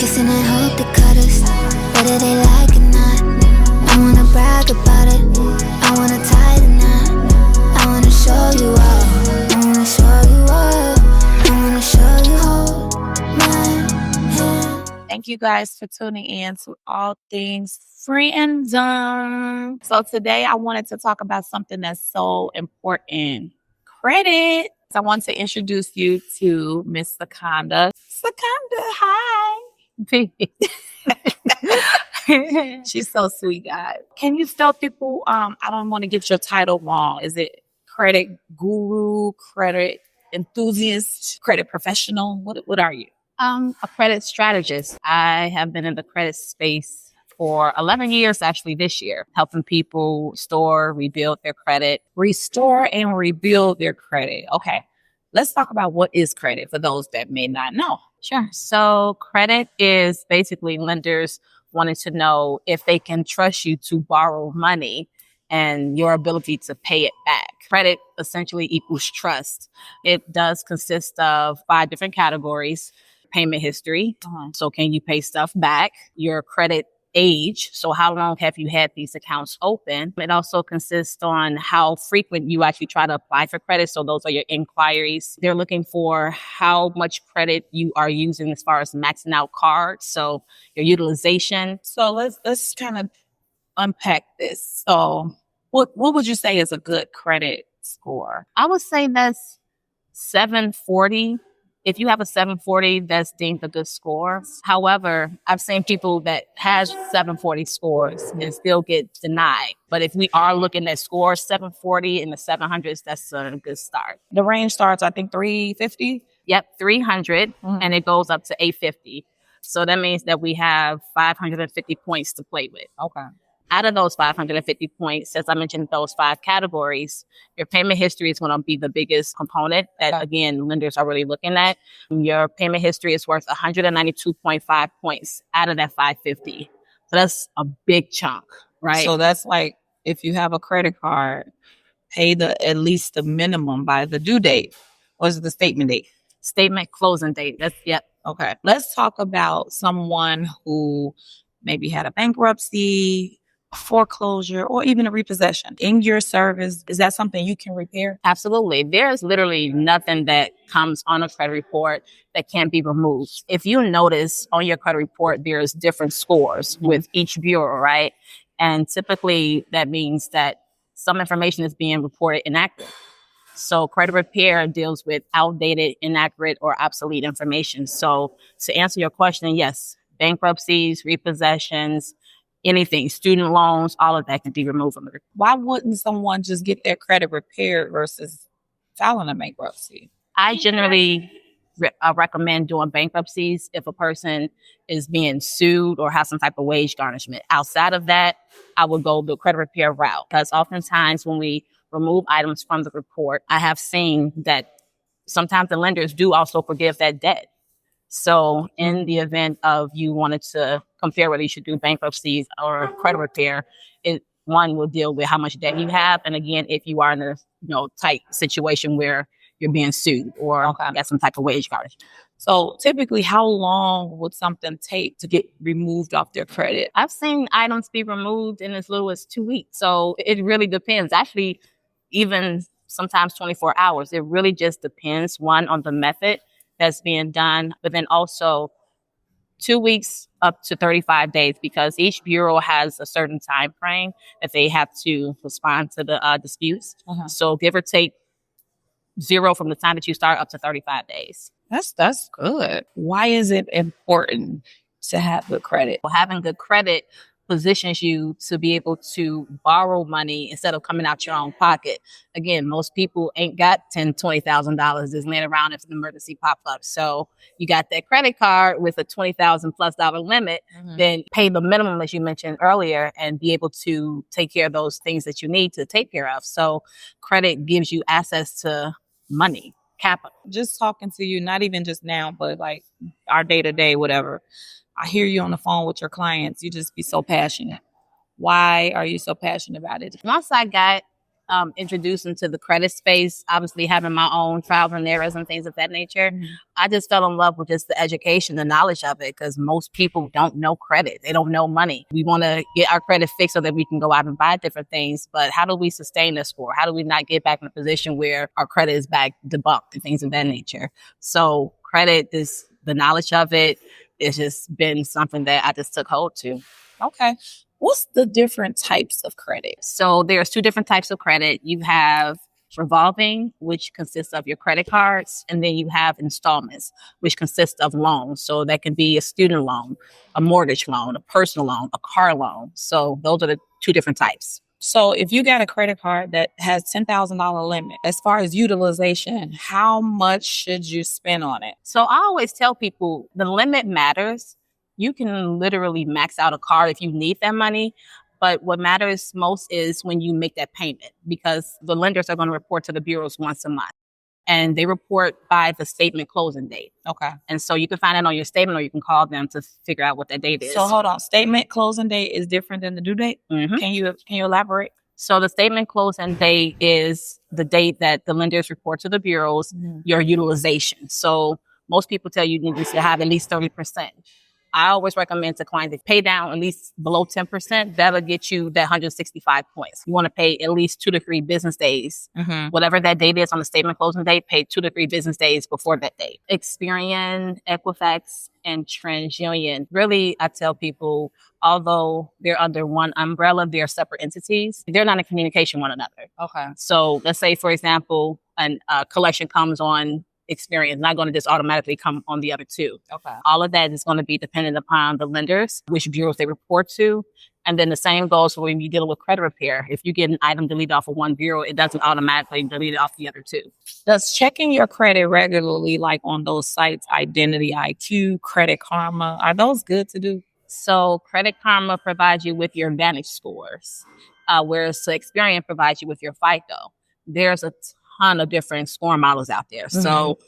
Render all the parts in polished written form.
Kissing and hope they cut us, whether they like it or not. I wanna brag about it, I wanna tie the knot. I wanna show you all, I wanna show you all, I wanna show you hold my hand. Thank you guys for tuning in to All Things Frandom. So today I wanted to talk about something that's so important. Credit. I want to introduce you to Miss Seconda. Seconda, hi. She's so sweet, guys. Can you tell people, I don't want to get your title wrong. Is it credit guru, credit enthusiast, credit professional? What are you? A credit strategist. I have been in the credit space for 11 years, actually this year, helping people restore, rebuild their credit. Restore and rebuild their credit. Okay. Let's talk about what is credit for those that may not know. Sure. So credit is basically lenders wanting to know if they can trust you to borrow money and your ability to pay it back. Credit essentially equals trust. It does consist of 5 different categories. Payment history. So can you pay stuff back? Your credit age. So how long have you had these accounts open? It also consists on how frequent you actually try to apply for credit. So those are your inquiries. They're looking for how much credit you are using as far as maxing out cards. So your utilization. So let's kind of unpack this. So what would you say is a good credit score? I would say that's 740. If you have a 740, that's deemed a good score. However, I've seen people that has 740 scores and still get denied. But if we are looking at scores, 740 in the 700s, that's a good start. The range starts, I think, 350? Yep, 300, and it goes up to 850. So that means that we have 550 points to play with. Okay. Out of those 550 points, as I mentioned, those 5 categories, your payment history is going to be the biggest component that, again, lenders are really looking at. Your payment history is worth 192.5 points out of that 550. So that's a big chunk, right? So that's like if you have a credit card, pay at least the minimum by the due date. What is the statement date? Statement closing date. Yep. Okay. Let's talk about someone who maybe had a bankruptcy, foreclosure, or even a repossession. In your service, is that something you can repair? Absolutely. There's literally nothing that comes on a credit report that can't be removed. If you notice on your credit report, there's different scores with each bureau, right? And typically that means that some information is being reported inaccurate. So credit repair deals with outdated, inaccurate, or obsolete information. So to answer your question, yes, bankruptcies, repossessions, anything, student loans, all of that can be removed from the report. Why wouldn't someone just get their credit repaired versus filing a bankruptcy? I generally recommend doing bankruptcies if a person is being sued or has some type of wage garnishment. Outside of that, I would go the credit repair route, because oftentimes when we remove items from the report, I have seen that sometimes the lenders do also forgive that debt. So in the event of you wanted to compare whether you should do bankruptcies or credit repair, one will deal with how much debt you have. And again, if you are in a tight situation where you're being sued or got some type of wage garnishment. So typically, how long would something take to get removed off their credit? I've seen items be removed in as little as 2 weeks. So it really depends. Actually, even sometimes 24 hours. It really just depends, one, on the method that's being done, but then also 2 weeks up to 35 days, because each bureau has a certain time frame that they have to respond to the disputes. So give or take 0 from the time that you start up to 35 days. That's good. Why is it important to have good credit? Well, having good credit positions you to be able to borrow money instead of coming out your own pocket. Again, most people ain't got $10,000, $20,000 just laying around if an emergency pops up. So you got that credit card with a $20,000+ limit, then pay the minimum, as you mentioned earlier, and be able to take care of those things that you need to take care of. So credit gives you access to money, capital. Just talking to you, not even just now, but like our day-to-day, whatever. I hear you on the phone with your clients. You just be so passionate. Why are you so passionate about it? Once I got introduced into the credit space, obviously having my own trials and errors and things of that nature, I just fell in love with just the education, the knowledge of it, because most people don't know credit. They don't know money. We want to get our credit fixed so that we can go out and buy different things. But how do we sustain this score? How do we not get back in a position where our credit is back debunked and things of that nature? So credit is the knowledge of it. It's just been something that I just took hold to. Okay. What's the different types of credit? So there's 2 different types of credit. You have revolving, which consists of your credit cards, and then you have installments, which consists of loans. So that can be a student loan, a mortgage loan, a personal loan, a car loan. So those are the 2 different types. So if you got a credit card that has $10,000 limit, as far as utilization, how much should you spend on it? So I always tell people the limit matters. You can literally max out a card if you need that money. But what matters most is when you make that payment, because the lenders are going to report to the bureaus once a month. And they report by the statement closing date. Okay. And so you can find it on your statement, or you can call them to figure out what that date is. So hold on. Statement closing date is different than the due date? Mhm. Can you elaborate? So the statement closing date is the date that the lenders report to the bureaus your utilization. So most people tell you need to have at least 30%. I always recommend to clients to pay down at least below 10%. That'll get you that 165 points. You want to pay at least 2 to 3 business days. Whatever that date is on the statement closing date, pay 2 to 3 business days before that date. Experian, Equifax, and TransUnion. Really, I tell people, although they're under one umbrella, they're separate entities. They're not in communication with one another. Okay. So let's say, for example, a collection comes on Experian, not going to just automatically come on the other 2. Okay. All of that is going to be dependent upon the lenders, which bureaus they report to. And then the same goes for when you're dealing with credit repair. If you get an item deleted off of one bureau, it doesn't automatically delete it off the other 2. Does checking your credit regularly, like on those sites, Identity IQ, Credit Karma, are those good to do? So Credit Karma provides you with your Vantage scores, whereas Experian provides you with your FICO. There's a ton of different score models out there. So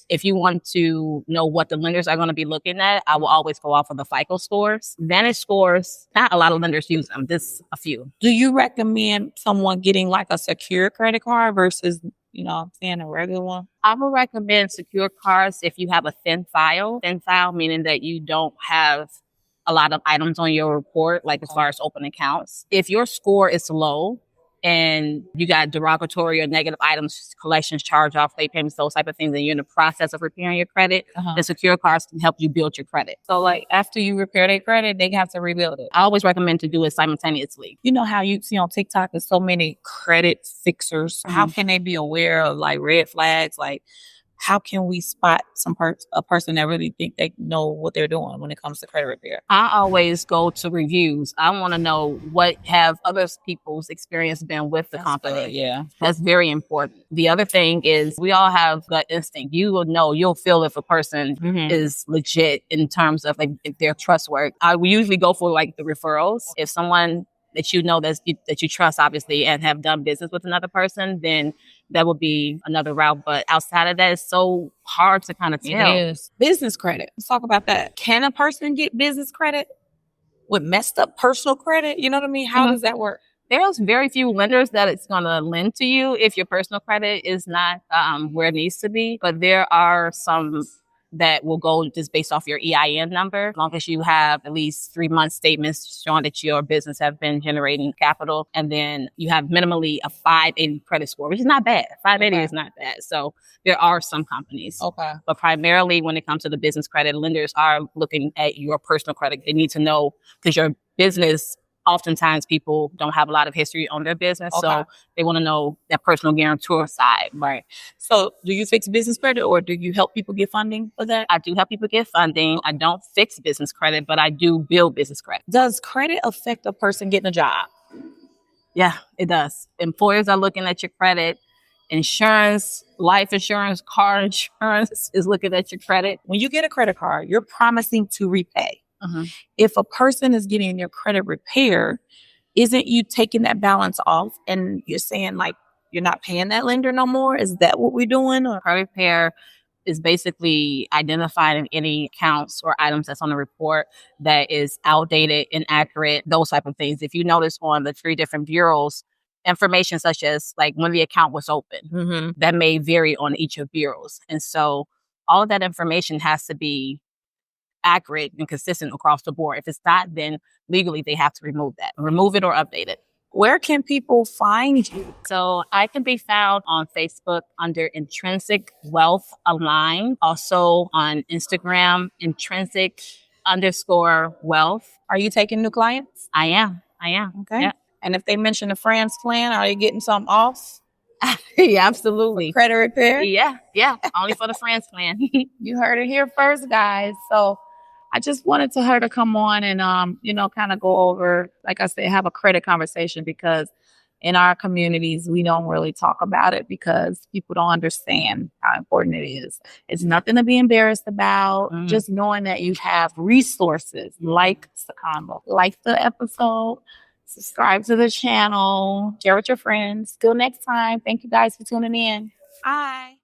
if you want to know what the lenders are going to be looking at, I will always go off of the FICO scores. Vantage scores, not a lot of lenders use them, just a few. Do you recommend someone getting like a secure credit card versus, a regular one? I would recommend secure cards if you have a thin file. Thin file meaning that you don't have a lot of items on your report, like as far as open accounts. If your score is low, and you got derogatory or negative items, collections, charge-off, late payments, those type of things, and you're in the process of repairing your credit, the secure cards can help you build your credit. So, like, after you repair their credit, they have to rebuild it. I always recommend to do it simultaneously. You know how you see on TikTok, there's so many credit fixers. How can they be aware of, like, red flags? Like, how can we spot a person that really think they know what they're doing when it comes to credit repair? I always go to reviews. I want to know what have other people's experience been with the company. Good, yeah. That's very important. The other thing is we all have gut instinct. You will know, you'll feel if a person is legit in terms of like, if they're trustworthy. We usually go for like the referrals. If someone that you know that you trust, obviously, and have done business with another person, then that would be another route. But outside of that, it's so hard to kind of tell. It is. Business credit. Let's talk about that. Can a person get business credit with messed up personal credit? You know what I mean? How does that work? There's very few lenders that it's going to lend to you if your personal credit is not where it needs to be. But there are some that will go just based off your EIN number, as long as you have at least 3 month statements showing that your business have been generating capital. And then you have minimally a 580 credit score, which is not bad. 580 is not bad. So there are some companies. Okay. But primarily when it comes to the business credit, lenders are looking at your personal credit. They need to know, because your business, oftentimes people don't have a lot of history on their business. So they want to know that personal guarantor side. Right. So do you fix business credit, or do you help people get funding for that? I do help people get funding. I don't fix business credit, but I do build business credit. Does credit affect a person getting a job? Yeah, it does. Employers are looking at your credit. Insurance, life insurance, car insurance is looking at your credit. When you get a credit card, you're promising to repay. If a person is getting your credit repair, isn't you taking that balance off and you're saying like you're not paying that lender no more? Is that what we're doing? Or credit repair is basically identifying any accounts or items that's on the report that is outdated, inaccurate, those type of things. If you notice on the 3 different bureaus, information such as like when the account was open. That may vary on each of bureaus. And so all of that information has to be accurate and consistent across the board. If it's not, then legally they have to remove it or update it. Where can people find you? So I can be found on Facebook under Intrinsic Wealth Align. Also on Instagram, intrinsic_wealth. Are you taking new clients? I am. Okay. Yeah. And if they mention the FransClan, are you getting some off? Yeah, absolutely. Credit repair? Yeah. Only for the FransClan. You heard it here first, guys. So I just wanted her to come on and, kind of go over, like I said, have a credit conversation, because in our communities, we don't really talk about it because people don't understand how important it is. It's nothing to be embarrassed about. Just knowing that you have resources like Secondable, like the episode, subscribe to the channel, share with your friends. Till next time. Thank you guys for tuning in. Bye.